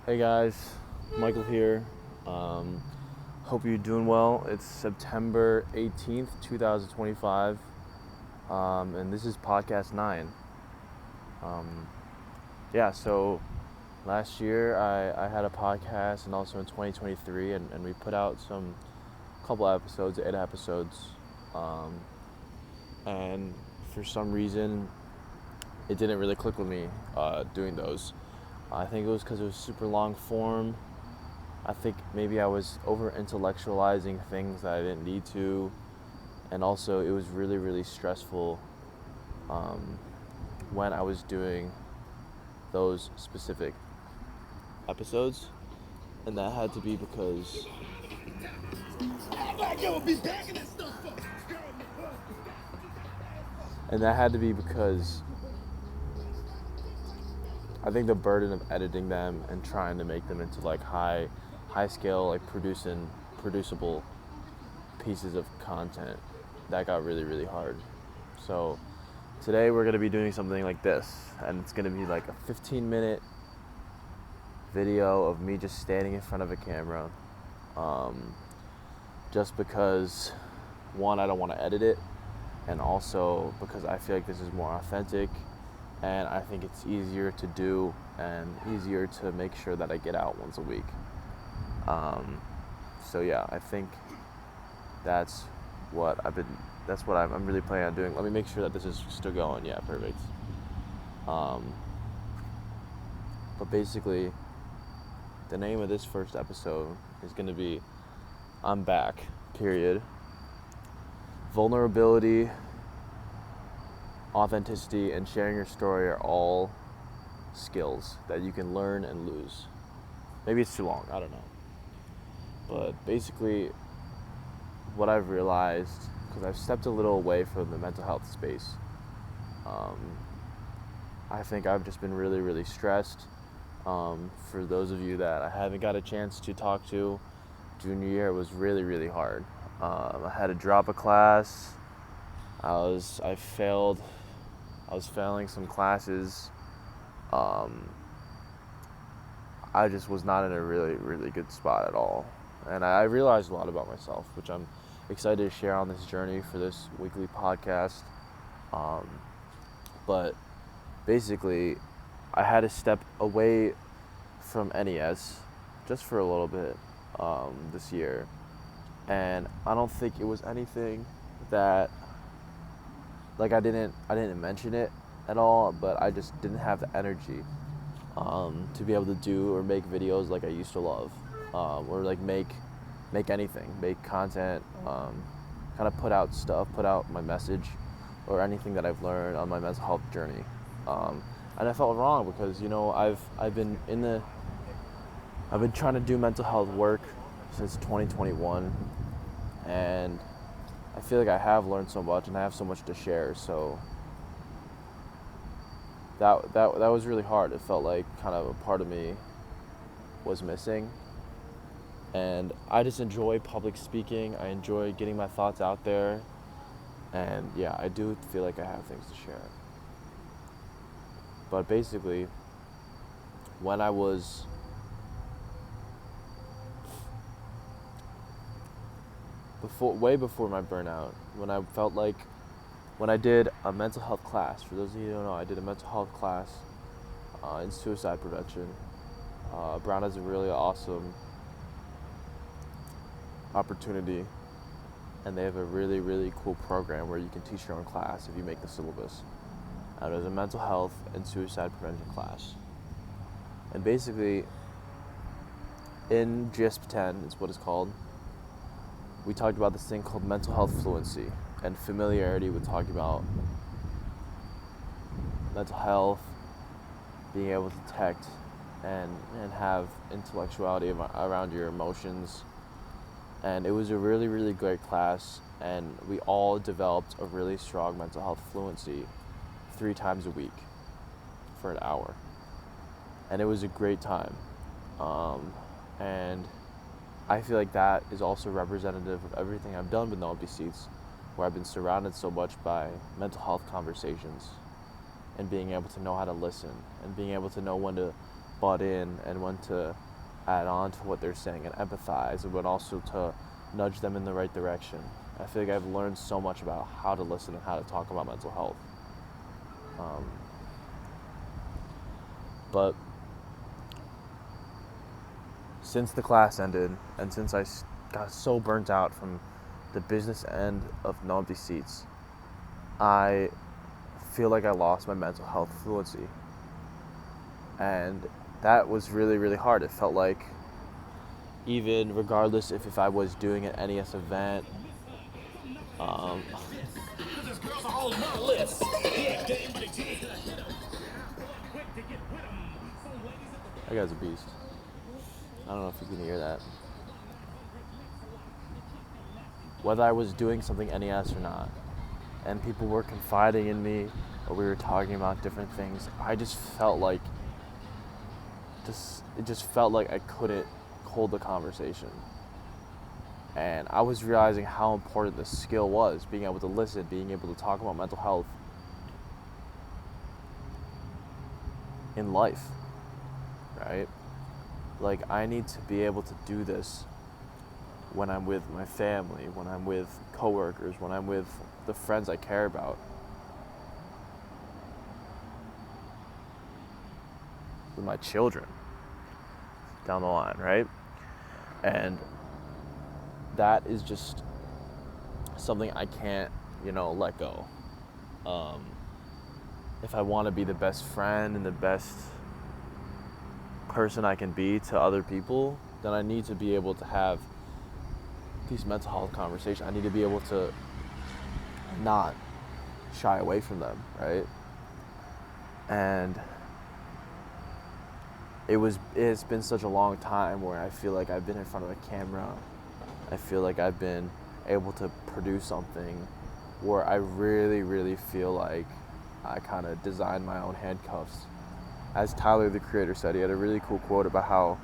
Hey guys, Michael here. Um, Hope you're doing well. It's September 18th, 2025, and this is podcast 9. Um, so last year I had a podcast, and also in 2023, and we put out some couple episodes, 8 episodes, um, and for some reason it didn't really click with me doing those. I think it was because it was super long form. I think maybe I was over intellectualizing things that I didn't need to, and also it was really, really stressful when I was doing those specific episodes, and that had to be because I think the burden of editing them and trying to make them into like high scale, like producible pieces of content, that got really, really hard. So today we're going to be doing something like this, and it's going to be like a 15-minute video of me just standing in front of a camera, just because, one, I don't want to edit it, and also because I feel like this is more authentic, and I think it's easier to do and easier to make sure that I get out once a week. So yeah, I think that's what I'm really planning on doing. Let me make sure that this is still going. Yeah, perfect. But basically, the name of this first episode is going to be I'm Back, period. Vulnerability, authenticity, and sharing your story are all skills that you can learn and lose. Maybe it's too long, I don't know. But basically, what I've realized, because I've stepped a little away from the mental health space, I think I've just been really, really stressed. For those of you that I haven't got a chance to talk to, junior year was really, really hard. I had to drop a class. I was failing some classes. I just was not in a really, really good spot at all. And I realized a lot about myself, which I'm excited to share on this journey for this weekly podcast. But basically, I had to step away from NES just for a little bit this year. And I don't think it was anything that, like, I didn't mention it at all, but I just didn't have the energy to be able to do or make videos like I used to love, or like make anything, make content, kind of put out my message, or anything that I've learned on my mental health journey. And I felt wrong because, I've been trying to do mental health work since 2021, and I feel like I have learned so much and I have so much to share. So that was really hard. It felt like kind of a part of me was missing. And I just enjoy public speaking. I enjoy getting my thoughts out there. And yeah, I do feel like I have things to share. But basically, when I was way before my burnout, when I did a mental health class, for those of you who don't know, I did a mental health class in suicide prevention. Brown has a really awesome opportunity, and they have a really, really cool program where you can teach your own class if you make the syllabus. And it was a mental health and suicide prevention class. And basically, in GISP 10, it's what it's called, we talked about this thing called mental health fluency and familiarity with talking about mental health, being able to detect and have intellectuality around your emotions. And it was a really, really great class, and we all developed a really strong mental health fluency 3 times a week for an hour. And it was a great time. And I feel like that is also representative of everything I've done with No Empty Seats, where I've been surrounded so much by mental health conversations and being able to know how to listen and being able to know when to butt in and when to add on to what they're saying and empathize, and when also to nudge them in the right direction. I feel like I've learned so much about how to listen and how to talk about mental health. But since the class ended and since I got so burnt out from the business end of no empty seats, I feel like I lost my mental health fluency. And that was really, really hard. It felt like even regardless if I was doing an NES event, that guy's a beast. I don't know if you can hear that. Whether I was doing something NES or not, and people were confiding in me, or we were talking about different things, I just felt like I couldn't hold the conversation. And I was realizing how important this skill was, being able to listen, being able to talk about mental health in life, right? Like, I need to be able to do this when I'm with my family, when I'm with coworkers, when I'm with the friends I care about. With my children down the line, right? And that is just something I can't, let go. If I want to be the best friend and the best person I can be to other people, then I need to be able to have these mental health conversations. I need to be able to not shy away from them, right? And it's been such a long time where I feel like I've been in front of a camera. I feel like I've been able to produce something where I really, really feel like I kind of designed my own handcuffs. As Tyler, the creator, said, he had a really cool quote about how,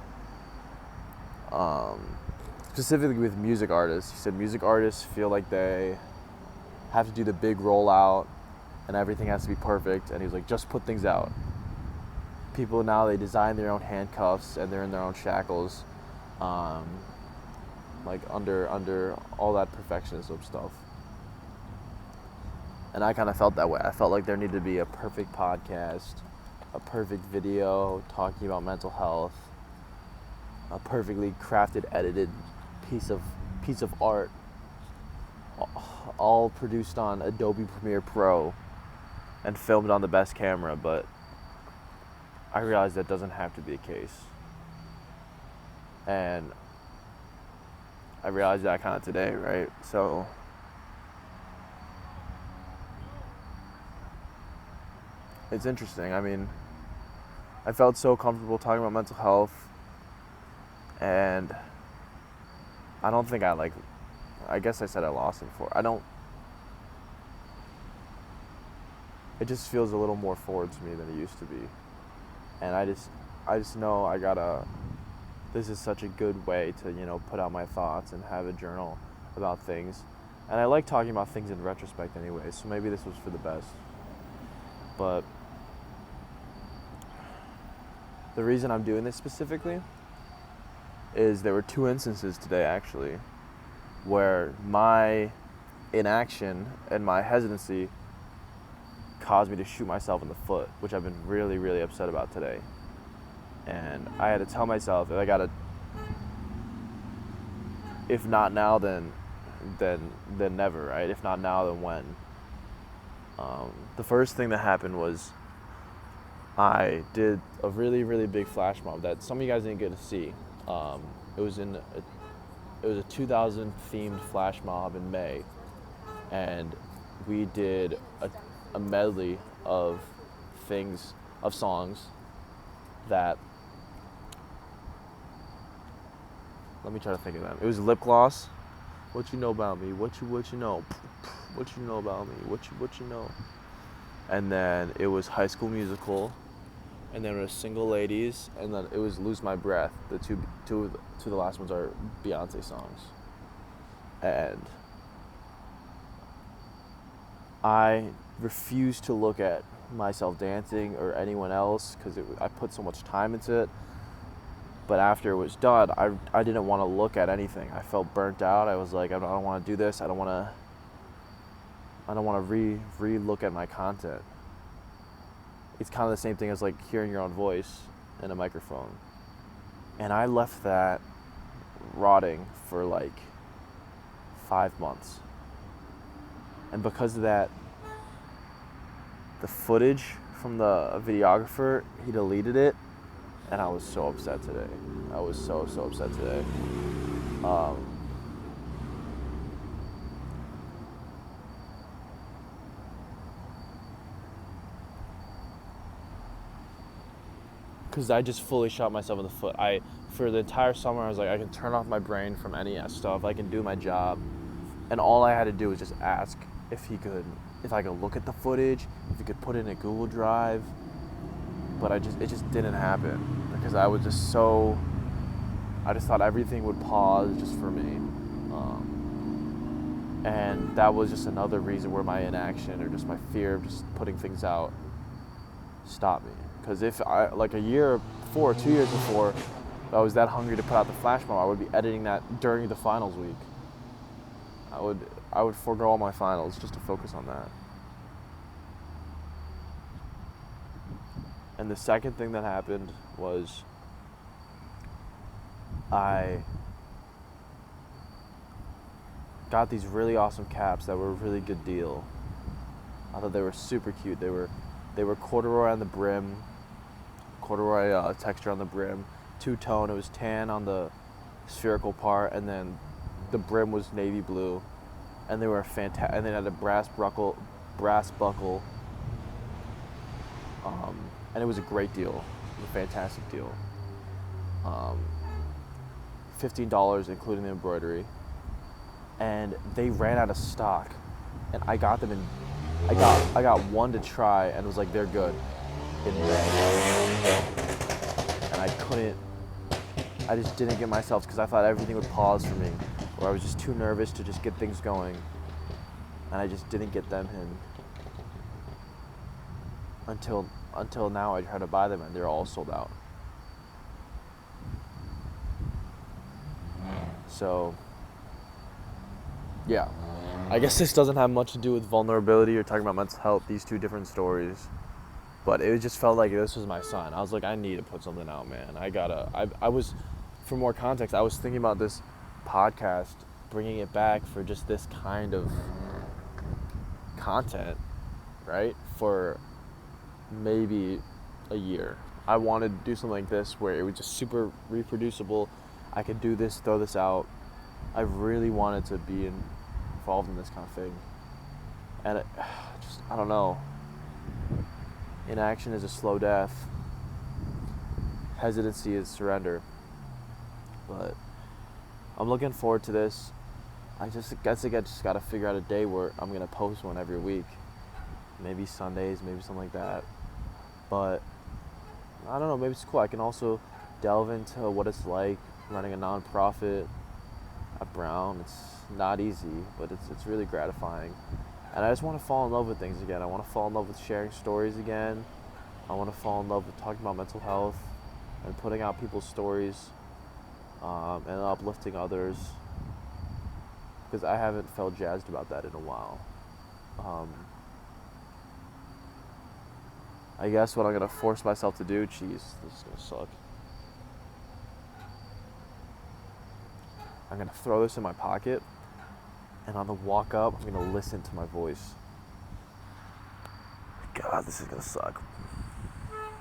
specifically with music artists, he said music artists feel like they have to do the big rollout and everything has to be perfect. And he was like, just put things out. People now, they design their own handcuffs and they're in their own shackles, like under all that perfectionism stuff. And I kind of felt that way. I felt like there needed to be a perfect podcast, a perfect video talking about mental health, a perfectly crafted, edited piece of art, all produced on Adobe Premiere Pro and filmed on the best camera. But I realized that doesn't have to be the case. And I realized that kind of today, right? So it's interesting. I mean, I felt so comfortable talking about mental health, and I don't think I guess I said I lost it before. It just feels a little more forward to me than it used to be. And I just know this is such a good way to, put out my thoughts and have a journal about things. And I like talking about things in retrospect anyway, so maybe this was for the best. But the reason I'm doing this specifically is there were 2 instances today, actually, where my inaction and my hesitancy caused me to shoot myself in the foot, which I've been really, really upset about today. And I had to tell myself that I gotta, if not now, then never, right? If not now, then when? The first thing that happened was I did a really, really big flash mob that some of you guys didn't get to see. It was a 2000 themed flash mob in May, and we did a medley of songs that, let me try to think of them. It was Lip Gloss, What You Know About Me, What You Know, What You Know About Me, What You Know. And then it was High School Musical, and then it was Single Ladies, and then it was Lose My Breath. The two of the last ones are Beyonce songs. And I refused to look at myself dancing or anyone else because I put so much time into it. But after it was done, I didn't want to look at anything. I felt burnt out. I was like, I don't want to do this. I don't want to re-look at my content. It's kind of the same thing as like hearing your own voice in a microphone. And I left that rotting for like 5 months. And because of that, the footage from the videographer, he deleted it, and I was so upset today. I was so upset today. Because I just fully shot myself in the foot. For the entire summer, I was like, I can turn off my brain from any stuff. I can do my job. And all I had to do was just ask if I could look at the footage, if he could put it in a Google Drive. But it just didn't happen because I just thought everything would pause just for me. And that was just another reason where my inaction or just my fear of just putting things out stopped me. Because if I, like a year before, 2 years before, if I was that hungry to put out the flash mob, I would be editing that during the finals week. I would forego all my finals just to focus on that. And the second thing that happened was I got these really awesome caps that were a really good deal. I thought they were super cute. They were corduroy on the brim, corduroy texture on the brim, two-tone. It was tan on the spherical part, and then the brim was navy blue. And they were fantastic. And they had a brass buckle. And it was a great deal. It was a fantastic deal. $15 including the embroidery. And they ran out of stock. And I got them I got one to try and was like, they're good in May. And I just didn't get myself, because I thought everything would pause for me, or I was just too nervous to just get things going. And I just didn't get them in until now. I try to buy them and they're all sold out. So yeah, I guess this doesn't have much to do with vulnerability or talking about mental health, these two different stories. But it just felt like this was my sign. I was like, I need to put something out, man. I was, for more context, I was thinking about this podcast, bringing it back for just this kind of content, right? For maybe a year. I wanted to do something like this where it was just super reproducible. I could do this, throw this out. I really wanted to be involved in this kind of thing. And I don't know. Inaction is a slow death. Hesitancy is surrender. But I'm looking forward to this. I just got to figure out a day where I'm going to post one every week. Maybe Sundays, maybe something like that. But I don't know, maybe it's cool. I can also delve into what it's like running a nonprofit at Brown. It's not easy, but it's really gratifying. And I just want to fall in love with things again. I want to fall in love with sharing stories again. I want to fall in love with talking about mental health and putting out people's stories and uplifting others, because I haven't felt jazzed about that in a while. I guess what I'm going to force myself to do, this is going to suck. I'm going to throw this in my pocket, and on the walk up, I'm going to listen to my voice. God, this is going to suck.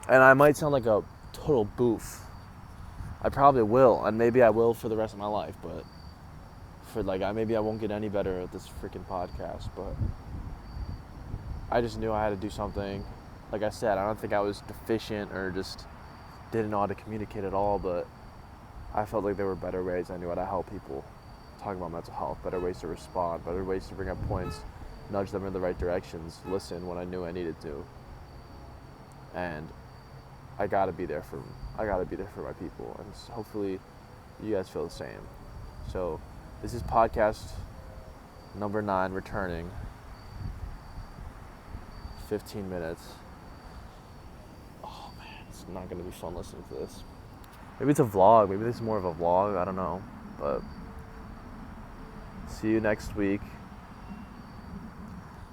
And I might sound like a total boof. I probably will, and maybe I will for the rest of my life, but maybe I won't get any better at this freaking podcast, but I just knew I had to do something. Like I said, I don't think I was deficient or just didn't know how to communicate at all, but I felt like there were better ways I knew how to help people talk about mental health, better ways to respond, better ways to bring up points, nudge them in the right directions, listen when I knew I needed to. And I gotta be there for my people, and hopefully you guys feel the same. So this is podcast number 9 returning. 15 minutes. Oh man, it's not gonna be fun listening to this. Maybe it's a vlog. Maybe this is more of a vlog. I don't know. But see you next week.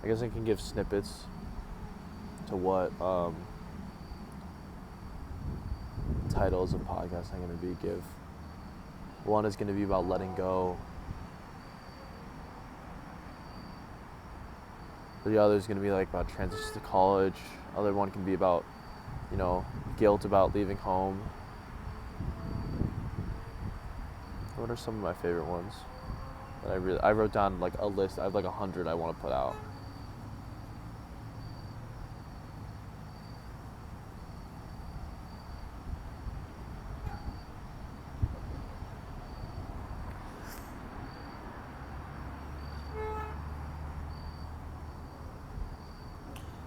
I guess I can give snippets to what titles of podcasts I'm going to give. One is going to be about letting go. The other is going to be like about transition to college. Other one can be about, guilt about leaving home. What are some of my favorite ones that I wrote down like a list. I have like 100 I want to put out.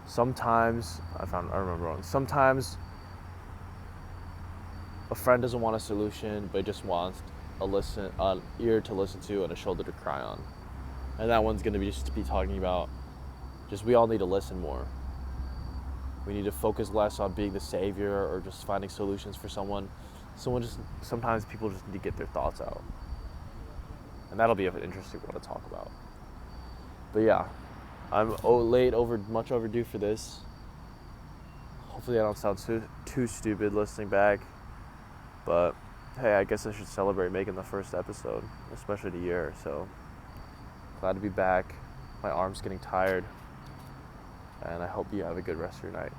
Sometimes sometimes a friend doesn't want a solution, but just wants an ear to listen to and a shoulder to cry on. And that one's going to be just to be talking about just we all need to listen more. We need to focus less on being the savior or just finding solutions for someone. Sometimes people just need to get their thoughts out. And that'll be an interesting one to talk about. But yeah, I'm much overdue for this. Hopefully I don't sound too stupid listening back. But hey, I guess I should celebrate making the first episode, especially the year. So glad to be back. My arm's getting tired. And I hope you have a good rest of your night.